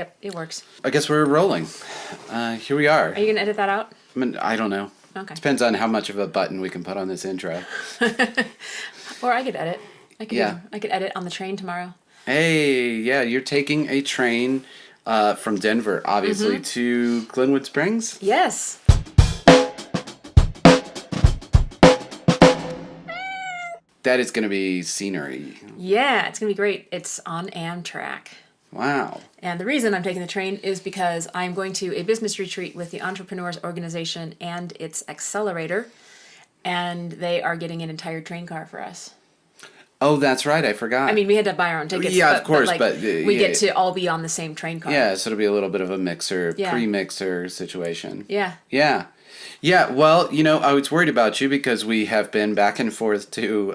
Yep, it works. I guess we're rolling. Here we are. Are you going to edit that out? I don't know. Okay. Depends on how much of a button we can put on this intro. Or I could edit. I could edit on the train tomorrow. Hey, yeah, you're taking a train from Denver, obviously, to Glenwood Springs? Yes. That is going to be scenery. Yeah, it's going to be great. It's on Amtrak. Wow. And the reason I'm taking the train is because I'm going to a business retreat with the Entrepreneurs Organization and its accelerator, and they are getting an entire train car for us. Oh, that's right. I forgot. I mean, we had to buy our own tickets. Yeah, of course, but we get to all be on the same train car. Yeah, so it'll be a little bit of a mixer, Yeah. pre-mixer situation. Yeah. Yeah. Yeah, well, I was worried about you because we have been back and forth to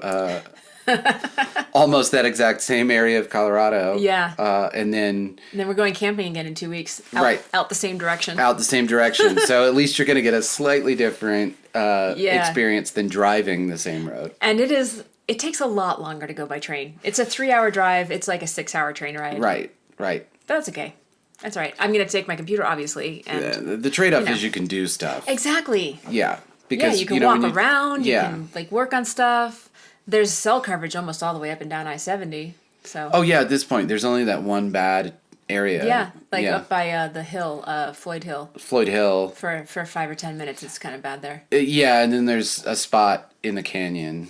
almost that exact same area of Colorado. Yeah. And then we're going camping again in 2 weeks. Out the same direction. Out the same direction. So at least you're going to get a slightly different experience than driving the same road. And it takes a lot longer to go by train. It's a 3-hour drive. It's like a 6-hour train ride. Right. But that's okay. That's all right. I'm going to take my computer, obviously. And yeah, the trade-off is you can do stuff. Exactly. Yeah. Because, you can walk around. You can work on stuff. There's cell coverage almost all the way up and down I-70. So. Oh, yeah. At this point, there's only that one bad area. Yeah. Up by the hill, Floyd Hill. Floyd Hill. For 5 or 10 minutes, it's kind of bad there. Yeah, and then there's a spot in the canyon.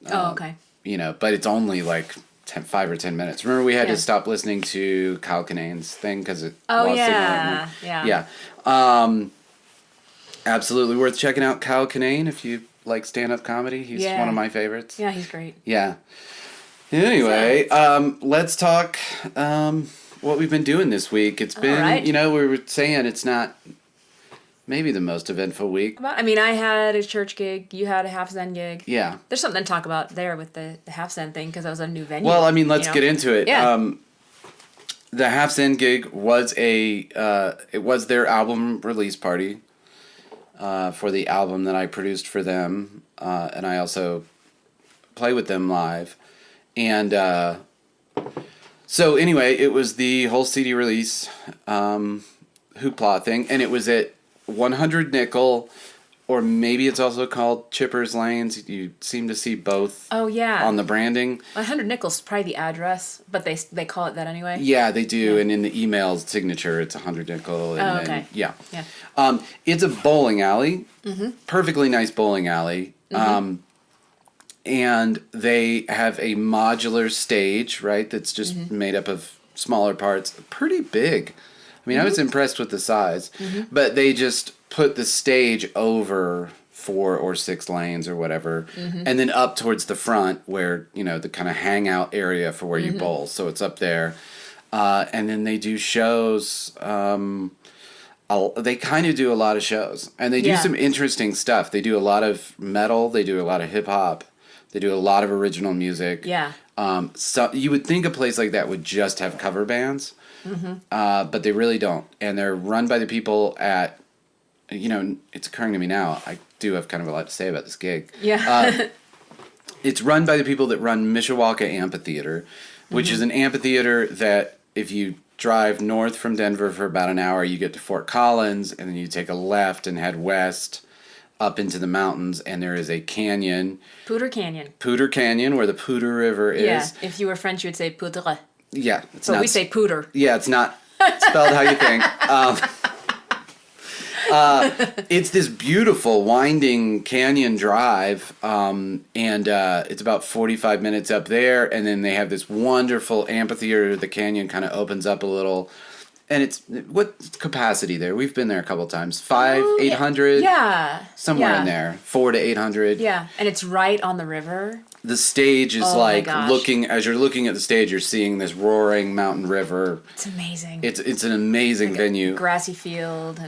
Okay. But it's only like 5 or 10 minutes. Remember, we had to stop listening to Kyle Kinane's thing because it lost signal. Yeah. Absolutely worth checking out Kyle Kinane if you like stand-up comedy. He's one of my favorites. Yeah, he's great. Yeah. Anyway, let's talk what we've been doing this week. It's been, we were saying it's not maybe the most eventful week. I mean, I had a church gig. You had a Half Zen gig. Yeah. There's something to talk about there with the Half Zen thing because I was at a new venue. Well, I mean, let's get into it. Yeah. The Half Zen gig was it was their album release party for the album that I produced for them, and I also play with them live. And so anyway, it was the whole CD release hoopla thing, and it was at 100 Nickel, or maybe it's also called Chippers Lanes. You seem to see both. Oh yeah. On the branding. 100 Nickel's probably the address, but they call it that anyway. Yeah, they do, and in the email signature, it's 100 Nickel. And okay. Yeah. Yeah. It's a bowling alley, perfectly nice bowling alley, and they have a modular stage, right? That's just made up of smaller parts, pretty big. I mean, I was impressed with the size, but they just put the stage over 4 or 6 lanes or whatever, and then up towards the front where, the kind of hangout area for where you bowl. So it's up there. And then they do shows. They kind of do a lot of shows. And they do some interesting stuff. They do a lot of metal. They do a lot of hip-hop. They do a lot of original music. Yeah. So you would think a place like that would just have cover bands. But they really don't. And they're run by the people at, it's occurring to me now, I do have kind of a lot to say about this gig. Yeah. It's run by the people that run Mishawaka Amphitheatre, which is an amphitheater that if you drive north from Denver for about an hour, you get to Fort Collins, and then you take a left and head west up into the mountains, and there is a canyon. Poudre Canyon. Poudre Canyon, where the Poudre River is. Yeah, if you were French, you would say poudre. Yeah. But we say poudre. Yeah, it's not spelled how you think. It's this beautiful winding canyon drive, and it's about 45 minutes up there, and then they have this wonderful amphitheater. The canyon kind of opens up a little, and it's, what capacity there? We've been there a couple times. 800? Yeah. Somewhere in there. 400 to 800. Yeah, and it's right on the river. The stage is as you're looking at the stage, you're seeing this roaring mountain river. It's amazing. It's an amazing venue. Grassy field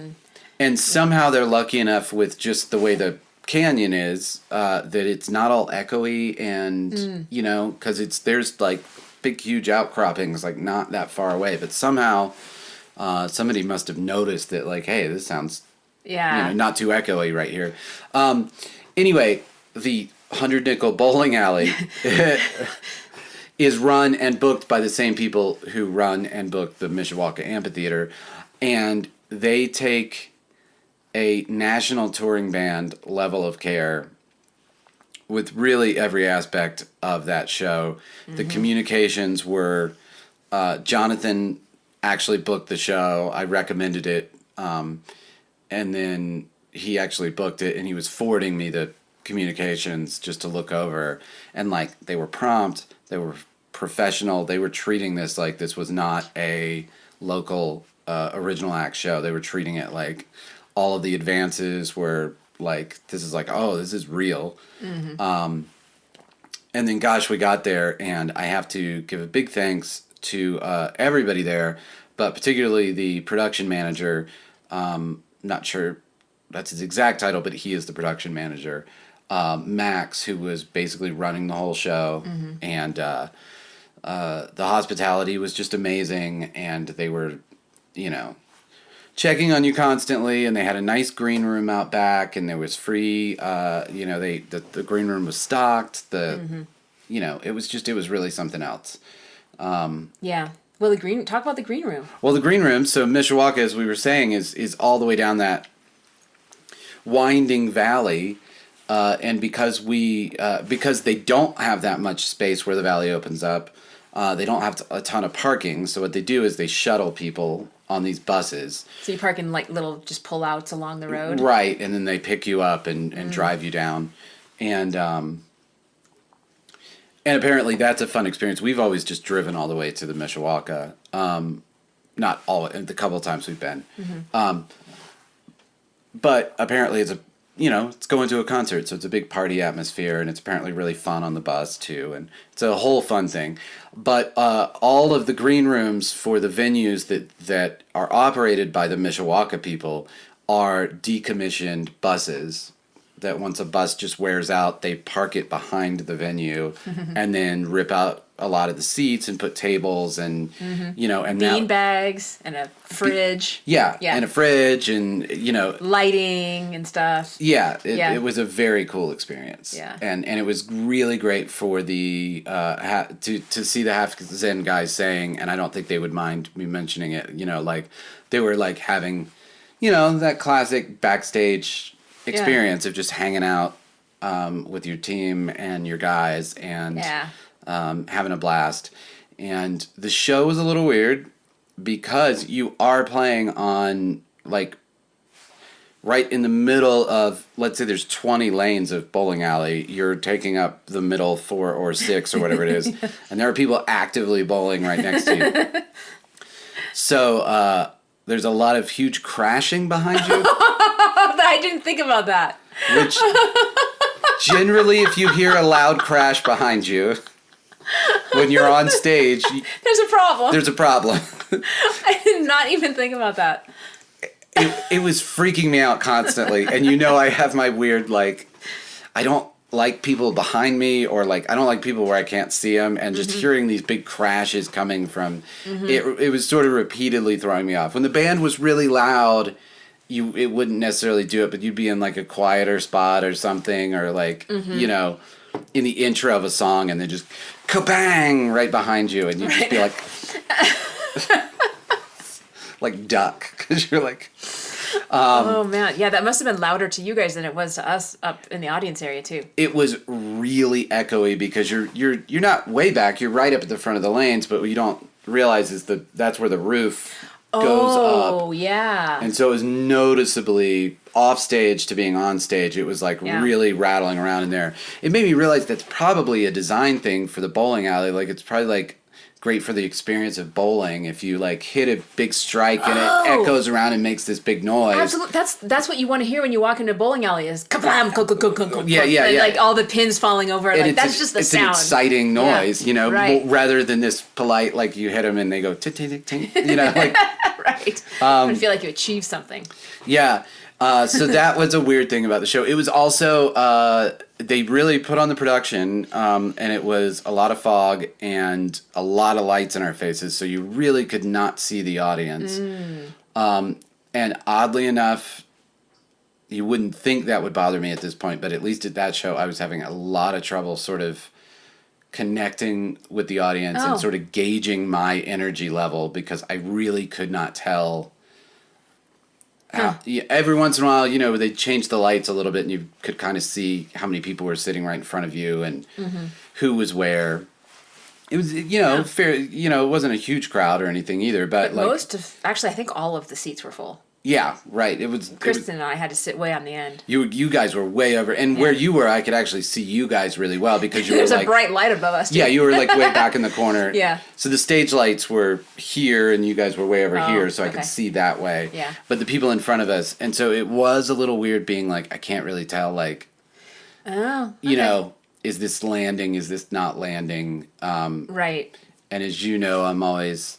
and somehow they're lucky enough with just the way the canyon is that it's not all echoey and because there's like big huge outcroppings like not that far away, but somehow somebody must have noticed that like, hey, this sounds not too echoey right here. Anyway, the 100 Nickel bowling alley is run and booked by the same people who run and book the Mishawaka Amphitheatre, and they take a national touring band level of care with really every aspect of that show. The communications were, Jonathan actually booked the show. I recommended it, and then he actually booked it, and he was forwarding me the communications just to look over, and like they were prompt, they were professional, they were treating this like this was not a local original act show. They were treating it like all of the advances were like, this is like, oh, this is real. And then gosh, we got there, and I have to give a big thanks to everybody there, but particularly the production manager. Not sure that's his exact title, but he is the production manager, Max, who was basically running the whole show. And the hospitality was just amazing, and they were, you know, checking on you constantly, and they had a nice green room out back, and there was free, you know, the green room was stocked, you know, it was really something else. Yeah. Well, talk about the green room. Well, the green room, so Mishawaka, as we were saying, is all the way down that winding valley, and because they don't have that much space where the valley opens up, they don't have a ton of parking, so what they do is they shuttle people on these buses. So you park in like little just pull-outs along the road? Right, and then they pick you up and drive you down. And apparently that's a fun experience. We've always just driven all the way to the Mishawaka. Not all, the couple of times we've been. But apparently it's it's going to a concert, so it's a big party atmosphere, and it's apparently really fun on the bus too, and it's a whole fun thing. But all of the green rooms for the venues that are operated by the Mishawaka people are decommissioned buses that once a bus just wears out, they park it behind the venue and then rip out a lot of the seats and put tables and, and bean bags and a fridge. And a fridge and, lighting and stuff. It was a very cool experience. Yeah. And it was really great for the, to see the Half Zen guys saying, and I don't think they would mind me mentioning it, like they were like having, that classic backstage experience of just hanging out with your team and your guys and having a blast. And the show was a little weird because you are playing on like right in the middle of, let's say there's 20 lanes of bowling alley. You're taking up the middle 4 or 6 or whatever it is. And there are people actively bowling right next to you. So there's a lot of huge crashing behind you. I didn't think about that. Which, generally, if you hear a loud crash behind you, when you're on stage... There's a problem. There's a problem. I did not even think about that. It was freaking me out constantly. And I have my weird, like... I don't like people behind me, or, like, I don't like people where I can't see them. And just hearing these big crashes coming from... It was sort of repeatedly throwing me off. When the band was really loud... it wouldn't necessarily do it, but you'd be in like a quieter spot or something, or like, in the intro of a song, and then just kabang right behind you, and you'd just be like duck, because you're like, oh man, yeah, that must have been louder to you guys than it was to us up in the audience area too. It was really echoey because you're not way back, you're right up at the front of the lanes, but what you don't realize is that's where the roof goes up. Oh, yeah. And so it was noticeably off stage to being on stage. It was like really rattling around in there. It made me realize that's probably a design thing for the bowling alley. Like it's probably like great for the experience of bowling if you like hit a big strike and it echoes around and makes this big noise. Absolutely. That's what you want to hear when you walk into a bowling alley is kablam, yeah. Like all the pins falling over. And like that's just the sound. It's an exciting noise, right. Rather than this polite, like you hit them and they go ting ting ting, like right. I feel like you achieved something. Yeah. So that was a weird thing about the show. It was also, they really put on the production, and it was a lot of fog and a lot of lights in our faces, so you really could not see the audience. And oddly enough, you wouldn't think that would bother me at this point, but at least at that show, I was having a lot of trouble sort of connecting with the audience and sort of gauging my energy level, because I really could not tell. Every once in a while, they changed the lights a little bit and you could kind of see how many people were sitting right in front of you and who was where. It was, fair, it wasn't a huge crowd or anything either, but actually, I think all of the seats were full. Yeah, right. Kristen and I had to sit way on the end. You guys were way over, and where you were, I could actually see you guys really well because you were There's a bright light above us. Too. Yeah, you were like way back in the corner. Yeah. So the stage lights were here, and you guys were way over here, so I could see that way. Yeah. But the people in front of us, and so it was a little weird being like, I can't really tell, like, is this landing? Is this not landing? Right. And as you know, I'm always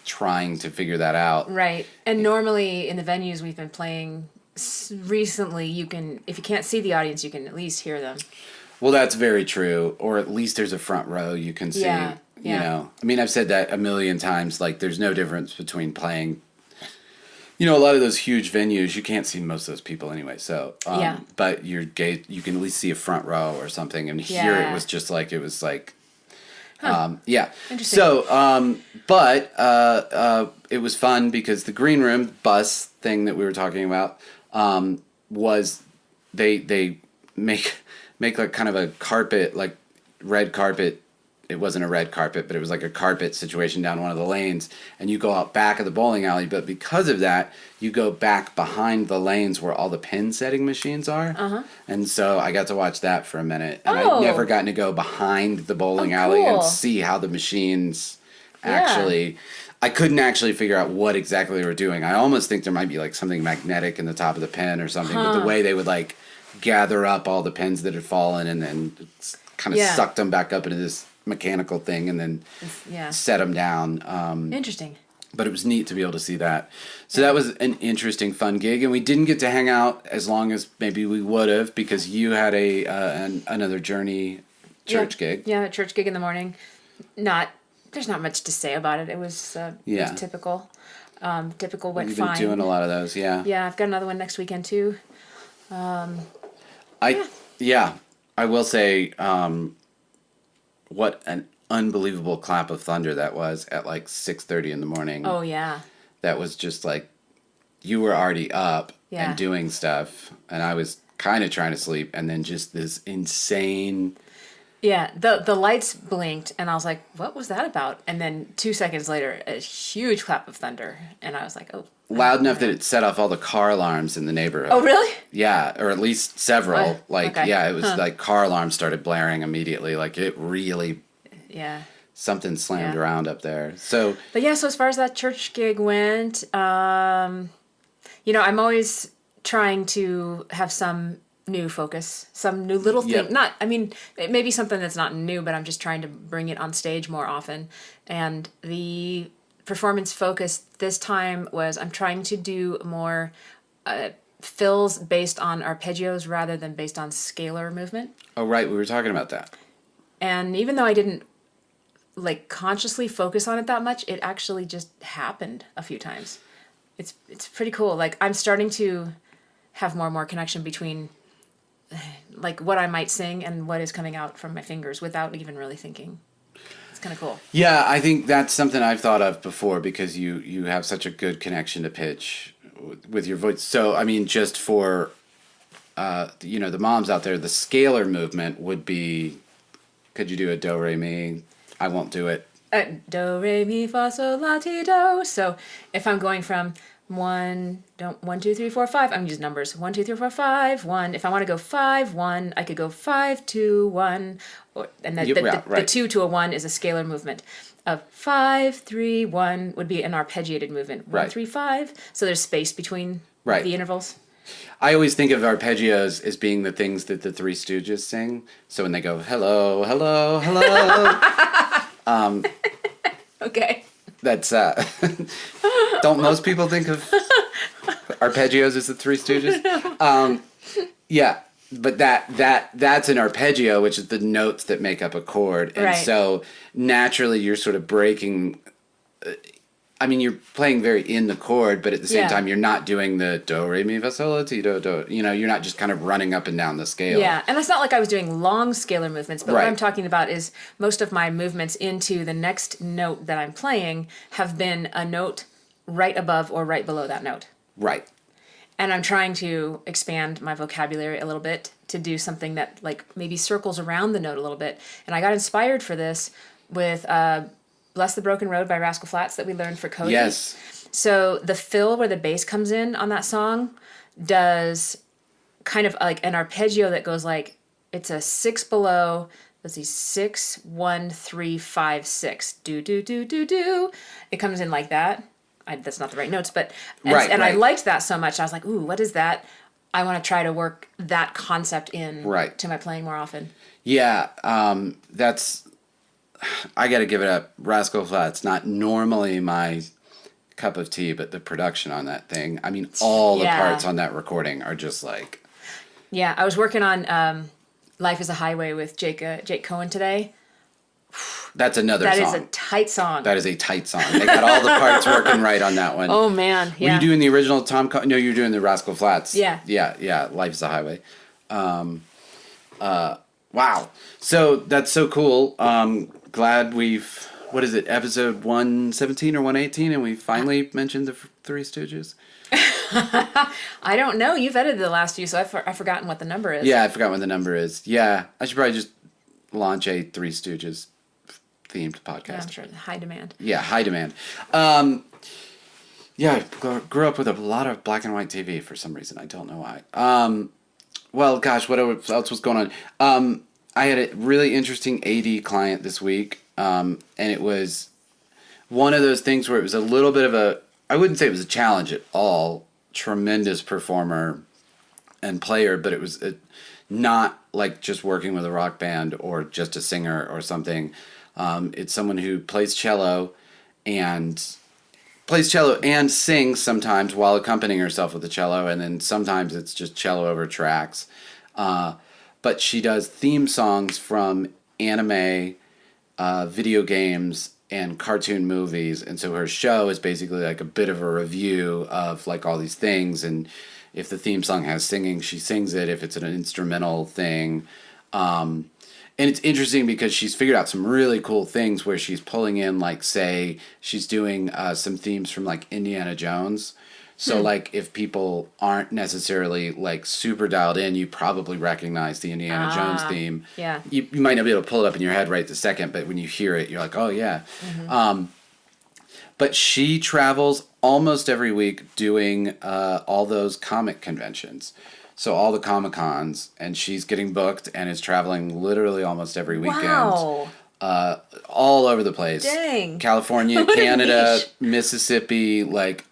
trying to figure that out. Right. And normally in the venues we've been playing recently, if you can't see the audience, you can at least hear them. Well, that's very true. Or at least there's a front row you can see. Yeah. I mean, I've said that a million times. Like, there's no difference between playing, a lot of those huge venues, you can't see most of those people anyway. So, but you can at least see a front row or something. And here it was just like, Interesting. So, but it was fun because the green room bus thing that we were talking about was they make like kind of a carpet, like red carpet. It wasn't a red carpet, but it was like a carpet situation down one of the lanes, and you go out back of the bowling alley. But because of that, you go back behind the lanes where all the pin setting machines are. And so I got to watch that for a minute, and I'd never gotten to go behind the bowling alley and see how the machines actually. I couldn't actually figure out what exactly they were doing. I almost think there might be like something magnetic in the top of the pin or something, but the way they would like gather up all the pins that had fallen and then kind of sucked them back up into this mechanical thing and then set them down. Interesting. But it was neat to be able to see that. So that was an interesting, fun gig, and we didn't get to hang out as long as maybe we would have because you had another Journey church gig. Yeah, a church gig in the morning. There's not much to say about it. It was typical. Typical went You've fine. You've been doing a lot of those, yeah. Yeah, I've got another one next weekend too. I will say, what an unbelievable clap of thunder that was at like 6:30 in the morning. Oh yeah. That was just like, you were already up and doing stuff, and I was kind of trying to sleep, and then just this insane. Yeah, the lights blinked, and I was like, what was that about? And then 2 seconds later, a huge clap of thunder, and I was like, oh. Loud enough that it set off all the car alarms in the neighborhood. Oh, really? Yeah, or at least several. It was like car alarms started blaring immediately. Like, it really... Yeah. Something slammed around up there. So... But yeah, so as far as that church gig went, I'm always trying to have some new focus, some new little thing. It may be something that's not new, but I'm just trying to bring it on stage more often. And the performance focus this time was I'm trying to do more fills based on arpeggios rather than based on scalar movement. Oh, right. We were talking about that. And even though I didn't consciously focus on it that much, it actually just happened a few times. It's pretty cool. Like, I'm starting to have more and more connection between like what I might sing and what is coming out from my fingers without even really thinking. It's kind of cool. Yeah, I think that's something I've thought of before because you have such a good connection to pitch with your voice. So, I mean, just for, the moms out there, the scalar movement would be, could you do a do, re, mi? I won't do it. Do, re, mi, fa, sol, la, ti, do. So if I'm going from 1, 2, 3, 4, 5. I'm using numbers. 1, 2, 3, 4, 5, 1. If I want to go 5, 1, I could go 5, 2, 1. The 2 to a 1 is a scalar movement. 5, 3, 1 would be an arpeggiated movement. 1, 3, 5. So there's space between the intervals. I always think of arpeggios as being the things that the Three Stooges sing. So when they go, hello, hello, hello. Okay. That's don't most people think of arpeggios as the Three Stooges? No. Yeah, but that's an arpeggio, which is the notes that make up a chord, and so naturally you're sort of breaking. I mean, you're playing very in the chord, but at the same time, you're not doing the do, re, mi, fa, sol, la, ti, do, do. You know, you're not just kind of running up and down the scale. Yeah, and it's not like I was doing long scalar movements, but what I'm talking about is most of my movements into the next note that I'm playing have been a note right above or right below that note. Right. And I'm trying to expand my vocabulary a little bit to do something that like maybe circles around the note a little bit. And I got inspired for this with Bless the Broken Road by Rascal Flatts that we learned for Cody. Yes. So the fill where the bass comes in on that song does kind of like an arpeggio that goes like, it's a 6 below, let's see, 6, 1, 3, 5, 6. Do, do, do, do, do. It comes in like that. That's not the right notes, but... And I liked that so much. I was like, ooh, what is that? I want to try to work that concept in to my playing more often. Yeah, that's... I got to give it up. Rascal Flatts, not normally my cup of tea, but the production on that thing. I mean, all the parts on that recording are just like... Yeah, I was working on Life is a Highway with Jake Cohen today. That's another song. That is a tight song. That is a tight song. They got all the parts working right on that one. Oh, man, yeah. Were you doing the original Tom... No, you were doing the Rascal Flatts. Yeah. Yeah, Life is a Highway. Wow. So, that's so cool. Glad we've... What is it? Episode 117 or 118, and we finally mentioned the Three Stooges? I don't know. You've edited the last few, so I've forgotten what the number is. Yeah, I forgot what the number is. Yeah, I should probably just launch a Three Stooges themed podcast. Yeah, I'm sure. High demand. Yeah, high demand. Yeah, I grew up with a lot of black and white TV for some reason. I don't know why. Well, gosh, what else was going on? I had a really interesting AD client this week, and it was one of those things where it was a little bit of a... I wouldn't say it was a challenge at all. Tremendous performer and player, but it was not like just working with a rock band or just a singer or something. It's someone who plays cello and sings sometimes while accompanying herself with the cello, and then sometimes it's just cello over tracks. But she does theme songs from anime, video games, and cartoon movies, and so her show is basically like a bit of a review of like all these things, and if the theme song has singing, she sings it. If it's an instrumental thing, and it's interesting because she's figured out some really cool things where she's pulling in, like, say she's doing some themes from like Indiana Jones. So like if people aren't necessarily like super dialed in, you probably recognize the Indiana Jones theme. Yeah. You might not be able to pull it up in your head right this second, but when you hear it, you're like, oh yeah. Mm-hmm. But she travels almost every week doing all those comic conventions. So all the Comic-Cons, and she's getting booked and is traveling literally almost every weekend. Wow. All over the place. Dang. California, Canada, Mississippi, like,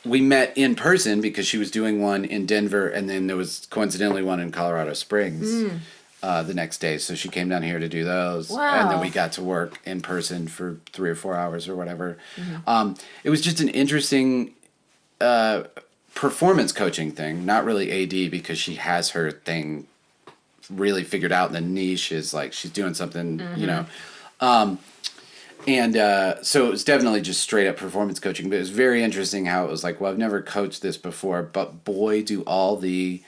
we met in person because she was doing one in Denver, and then there was coincidentally one in Colorado Springs the next day. So she came down here to do those. Wow. And then we got to work in person for 3 or 4 hours or whatever. Mm-hmm. It was just an interesting performance coaching thing, not really AD, because she has her thing really figured out, and the niche is like she's doing something, you know. So it was definitely just straight up performance coaching, but it was very interesting how it was like, well, I've never coached this before, but boy, do all the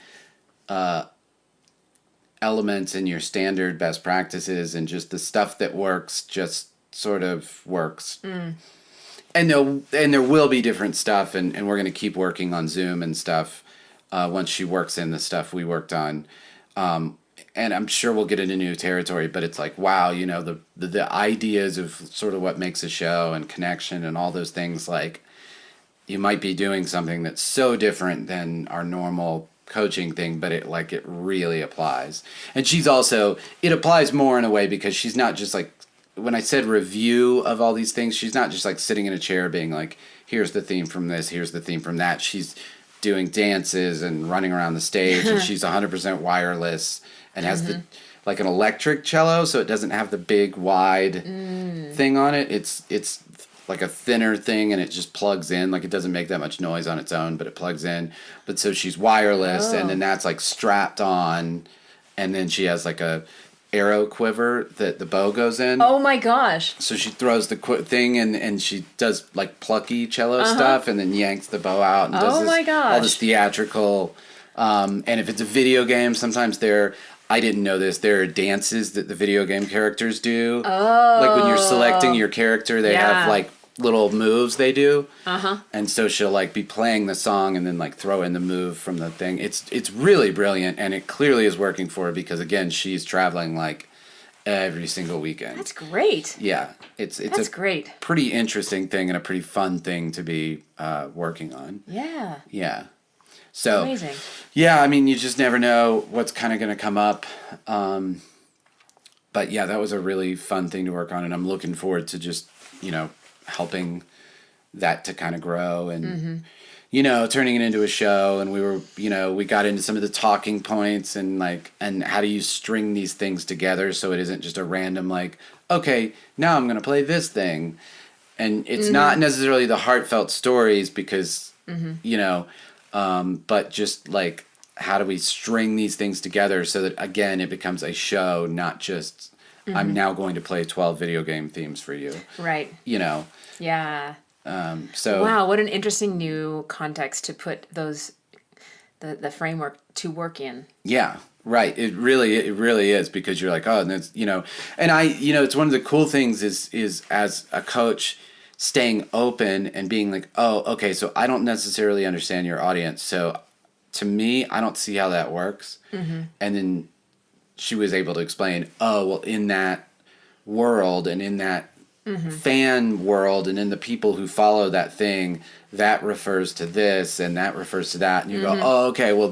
elements in your standard best practices and just the stuff that works just sort of works. And there will be different stuff, and we're going to keep working on Zoom and stuff once she works in the stuff we worked on. And I'm sure we'll get into new territory, but it's like, wow, you know, the ideas of sort of what makes a show and connection and all those things, like, you might be doing something that's so different than our normal coaching thing, but it really applies. And she's also, it applies more in a way because she's not just like, when I said review of all these things, she's not just like sitting in a chair being like, here's the theme from this, here's the theme from that. She's doing dances and running around the stage, and she's 100% wireless and has the like an electric cello, so it doesn't have the big wide thing on it. It's like a thinner thing, and it just plugs in. Like, it doesn't make that much noise on its own, but it plugs in. But so she's wireless, and then that's like strapped on, and then she has like a arrow quiver that the bow goes in. Oh my gosh. So she throws the thing and she does like plucky cello stuff and then yanks the bow out and does all this theatrical. And if it's a video game, sometimes I didn't know this, there are dances that the video game characters do. Oh. Like when you're selecting your character, they have like little moves they do. And so she'll like be playing the song and then like throw in the move from the thing. It's really brilliant, and it clearly is working for her because again, she's traveling like every single weekend. That's great. Yeah. That's great. Pretty interesting thing and a pretty fun thing to be working on. Yeah. Yeah. So amazing. Yeah, I mean, you just never know what's kind of going to come up. But yeah, that was a really fun thing to work on, and I'm looking forward to just, helping that to kind of grow and, turning it into a show. And we were, we got into some of the talking points and how do you string these things together so it isn't just a random okay, now I'm going to play this thing. And it's not necessarily the heartfelt stories because, but just how do we string these things together so that, again, it becomes a show, not just I'm now going to play 12 video game themes for you. Right. Yeah. So wow, what an interesting new context to put the framework to work in. Yeah. Right. It really is because you're like, oh, and it's, and it's one of the cool things is as a coach staying open and being like, oh, okay, so I don't necessarily understand your audience. So to me, I don't see how that works. And then she was able to explain, oh, well, in that world and in that fan world and in the people who follow that thing, that refers to this and that refers to that. And you go, oh, okay, well,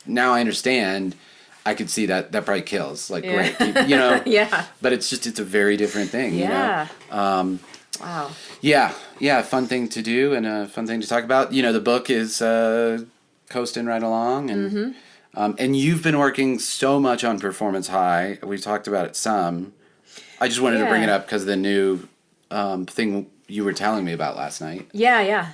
now I understand. I could see that probably kills. Great. Yeah. But it's a very different thing. Yeah. Wow. Yeah. Fun thing to do and a fun thing to talk about. The book is coasting right along, and and you've been working so much on Performance High. We talked about it some. I just wanted to bring it up because of the new thing you were telling me about last night. Yeah.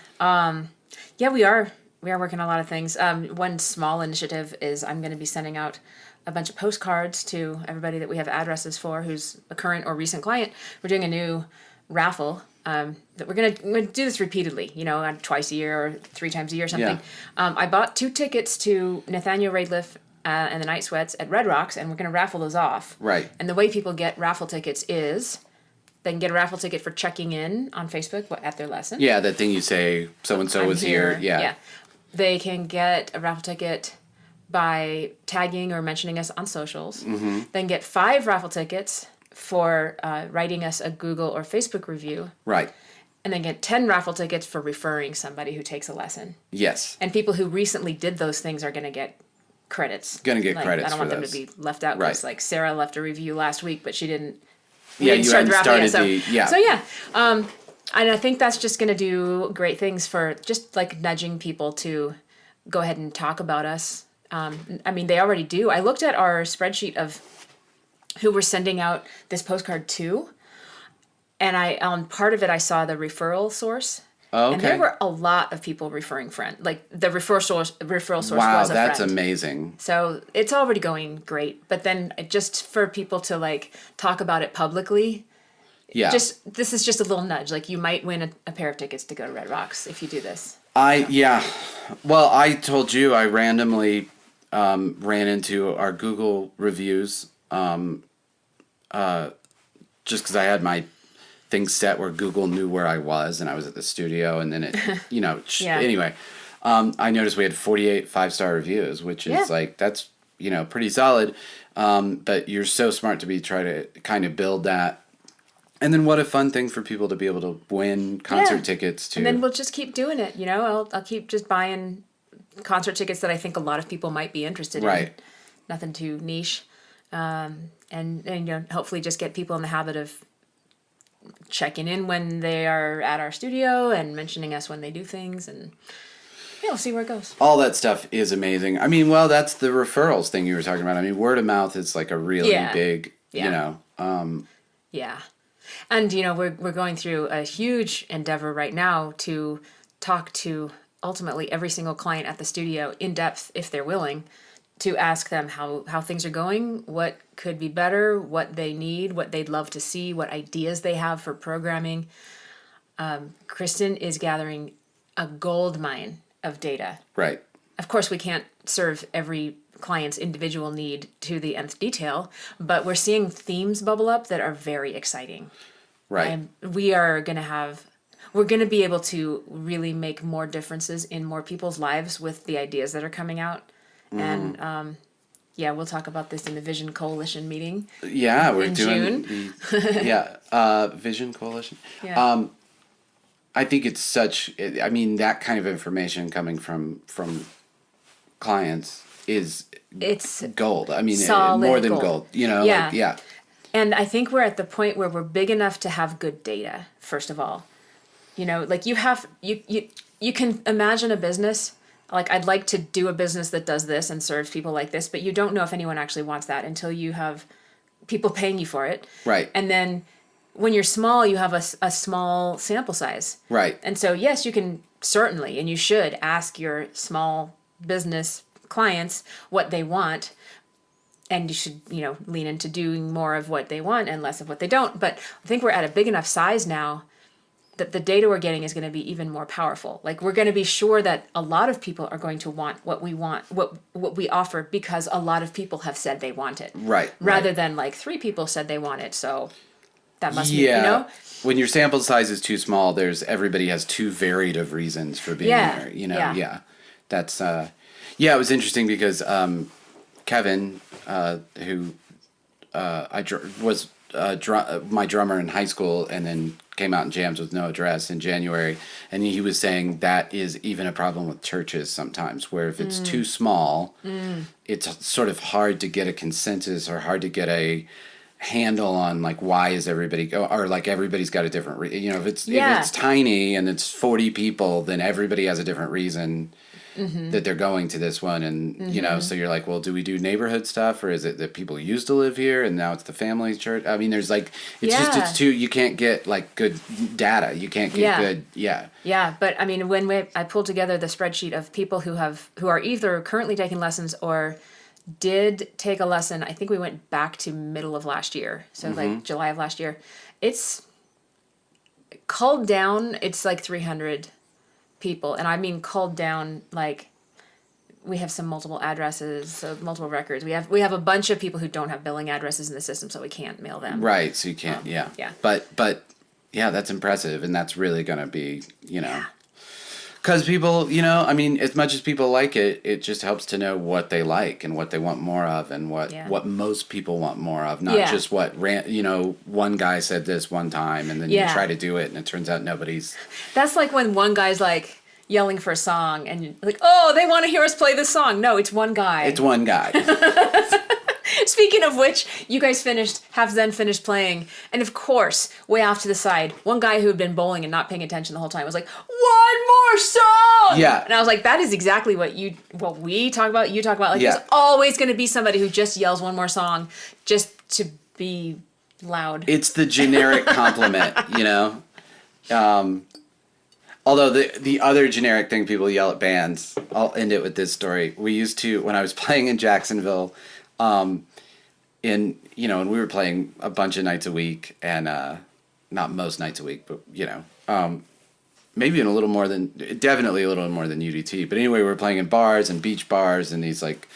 We are working on a lot of things. One small initiative is I'm going to be sending out a bunch of postcards to everybody that we have addresses for who's a current or recent client. We're doing a new raffle that we're gonna do this repeatedly, twice a year or 3 times a year or something. Yeah. I bought 2 tickets to Nathaniel Radcliffe and the Night Sweats at Red Rocks, and we're gonna raffle those off. Right. And the way people get raffle tickets is they can get a raffle ticket for checking in on Facebook at their lesson. Yeah, that thing you say, so-and-so was here. Yeah. They can get a raffle ticket by tagging or mentioning us on socials. Then get 5 raffle tickets for writing us a Google or Facebook review. Right. And then get 10 raffle tickets for referring somebody who takes a lesson. Yes. And people who recently did those things are going to get credits. Going to get credits. I don't want them to be left out because Sarah left a review last week, but she didn't. You hadn't started and I think that's just going to do great things for just nudging people to go ahead and talk about us. They already do. I looked at our spreadsheet of who we're sending out this postcard to, and on part of it I saw the referral source. Oh, okay. And there were a lot of people referring friends. The referral source was a friend. Wow, that's amazing. So it's already going great. But then just for people to talk about it publicly, this is just a little nudge. You might win a pair of tickets to go to Red Rocks if you do this. Well, I told you I randomly ran into our Google reviews just because I had my thing set where Google knew where I was and I was at the studio, and then it, anyway, I noticed we had 48 5-star reviews, which is that's, pretty solid. But you're so smart to try to kind of build that. And then what a fun thing for people to be able to win concert tickets to. And then we'll just keep doing it. I'll keep just buying concert tickets that I think a lot of people might be interested in. Right. Nothing too niche. And hopefully just get people in the habit of checking in when they are at our studio and mentioning us when they do things, and we'll see where it goes. All that stuff is amazing. That's the referrals thing you were talking about. Word of mouth is a really big, Yeah. And we're going through a huge endeavor right now to talk to ultimately every single client at the studio in depth, if they're willing, to ask them how things are going, what could be better, what they need, what they'd love to see, what ideas they have for programming. Kristen is gathering a gold mine of data. Right. Of course, we can't serve every client's individual need to the nth detail, but we're seeing themes bubble up that are very exciting. Right. And we're going to be able to really make more differences in more people's lives with the ideas that are coming out. And we'll talk about this in the Vision Coalition meeting. Yeah, we're doing June. Vision Coalition. Yeah. I think it's that kind of information coming from clients it's gold. I mean, more than gold. Yeah. And I think we're at the point where we're big enough to have good data, first of all. Like you can imagine a business. Like, I'd like to do a business that does this and serves people like this, but you don't know if anyone actually wants that until you have people paying you for it. Right. And then when you're small, you have a small sample size. Right. And so, yes, you can certainly, and you should, ask your small business clients what they want. And you should, lean into doing more of what they want and less of what they don't. But I think we're at a big enough size now that the data we're getting is going to be even more powerful. Like, we're going to be sure that a lot of people are going to want what we want, what we offer, because a lot of people have said they want it. Right. Rather than like 3 people said they want it, so that must be, When your sample size is too small, everybody has too varied of reasons for being there. Yeah. That's it was interesting because Kevin, who was my drummer in high school and then came out in jams with no address in January, and he was saying that is even a problem with churches sometimes, where if it's too small, it's sort of hard to get a consensus or hard to get a handle on like why is everybody or like everybody's got a different if it's tiny and it's 40 people, then everybody has a different reason that they're going to this one, and so you're like, well, do we do neighborhood stuff, or is it that people used to live here and now it's the family church? I mean, there's like it's too, you can't get like good data, you can't get good but I mean, when I pulled together the spreadsheet of people who are either currently taking lessons or did take a lesson, I think we went back to middle of last year, so like July of last year, it's culled down, it's like 300 people, and I mean culled down, like we have some multiple addresses, so multiple records. We have a bunch of people who don't have billing addresses in the system, so we can't mail them. Right, so you can't. But that's impressive, and that's really gonna be because people, I mean, as much as people like it, it just helps to know what they like and what they want more of, and what most people want more of, not just what one guy said this one time, and then you try to do it, and it turns out nobody's. That's like when one guy's like yelling for a song, and you're like, oh, they want to hear us play this song. No, it's one guy. It's one guy. Speaking of which, you guys have then finished playing, and of course, way off to the side, one guy who had been bowling and not paying attention the whole time was like, one more song! Yeah. And I was like, that is exactly what we talk about, you talk about. Like, there's always going to be somebody who just yells one more song just to be loud. It's the generic compliment, Although the other generic thing people yell at bands, I'll end it with this story. We used to, when I was playing in Jacksonville, and we were playing a bunch of nights a week, and not most nights a week, but maybe definitely a little more than UDT. But anyway, we were playing in bars and beach bars and these like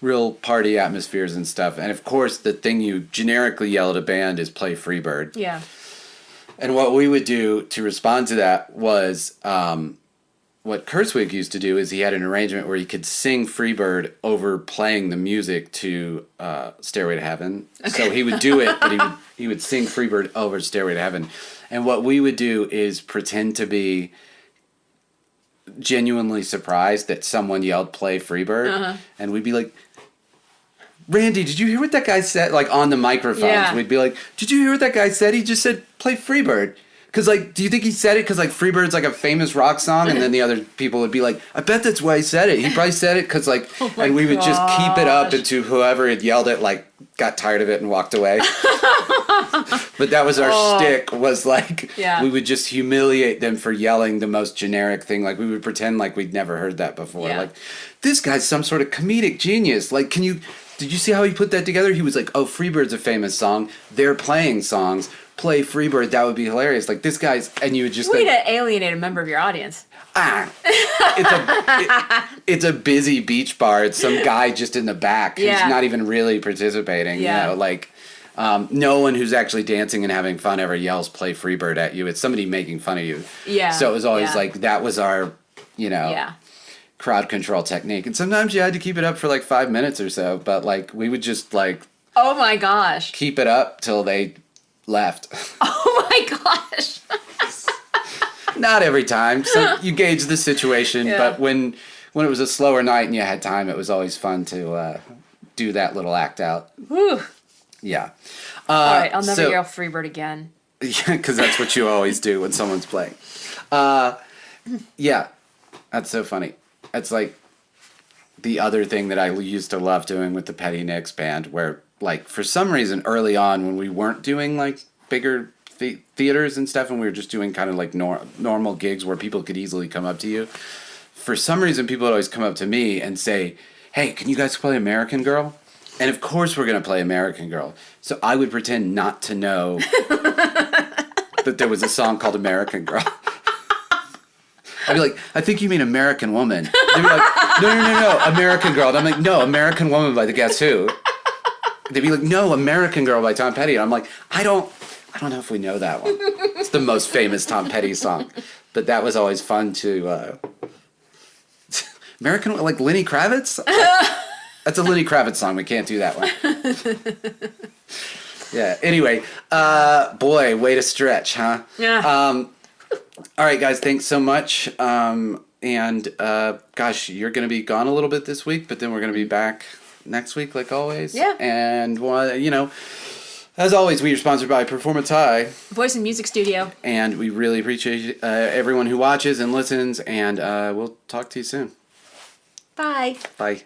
real party atmospheres and stuff. And of course, the thing you generically yell at a band is play Freebird. Yeah. And what we would do to respond to that was, what Kurzweig used to do is he had an arrangement where he could sing Freebird over playing the music to Stairway to Heaven. Okay. So he would do it, but he would sing Freebird over Stairway to Heaven. And what we would do is pretend to be genuinely surprised that someone yelled play Freebird. And we'd be like, Randy, did you hear what that guy said? Like on the microphones, we'd be like, did you hear what that guy said? He just said play Freebird. Because, like, do you think he said it because, like, Freebird's, like, a famous rock song? And then the other people would be like, I bet that's why he said it. He probably said it because, like, and we would just keep it up until whoever had yelled it, like, got tired of it and walked away. But that was our shtick, was, like, we would just humiliate them for yelling the most generic thing. Like, we would pretend like we'd never heard that before. Like, this guy's some sort of comedic genius. Like, did you see how he put that together? He was like, oh, Freebird's a famous song. They're playing songs. Play Freebird, that would be hilarious. Like, this guy's, and you would just way to alienate a member of your audience. It's a busy beach bar. It's some guy just in the back who's not even really participating. You know, like, no one who's actually dancing and having fun ever yells "Play Freebird" at you. It's somebody making fun of you. Yeah. So it was always like, that was our, crowd control technique. And sometimes you had to keep it up for like 5 minutes or so, but like, we would just like, oh my gosh, keep it up till they left. Oh my gosh. Not every time. So you gauge the situation, but when it was a slower night and you had time, it was always fun to do that little act out. Whew. Yeah. All right, I'll never yell Freebird again. Yeah, because that's what you always do when someone's playing. Yeah, that's so funny. It's like the other thing that I used to love doing with the Petty Nicks band, where, like, for some reason early on when we weren't doing like bigger theaters and stuff, and we were just doing kind of like normal gigs where people could easily come up to you, for some reason people would always come up to me and say, hey, can you guys play American Girl? And of course we're going to play American Girl. So I would pretend not to know that there was a song called American Girl. I'd be like, I think you mean American Woman. They'd be like, no, American Girl. And I'm like, no, American Woman by the Guess Who. They'd be like, no, American Girl by Tom Petty. And I'm like, I don't know if we know that one. It's the most famous Tom Petty song. But that was always fun to... American, like Lenny Kravitz? That's a Lenny Kravitz song. We can't do that one. Yeah, anyway. Boy, way to stretch, huh? Yeah. All right, guys, thanks so much. And gosh, you're going to be gone a little bit this week, but then we're going to be back next week, like always. Yeah. And, as always, we are sponsored by Performance High. Voice and Music Studio. And we really appreciate everyone who watches and listens, and we'll talk to you soon. Bye. Bye.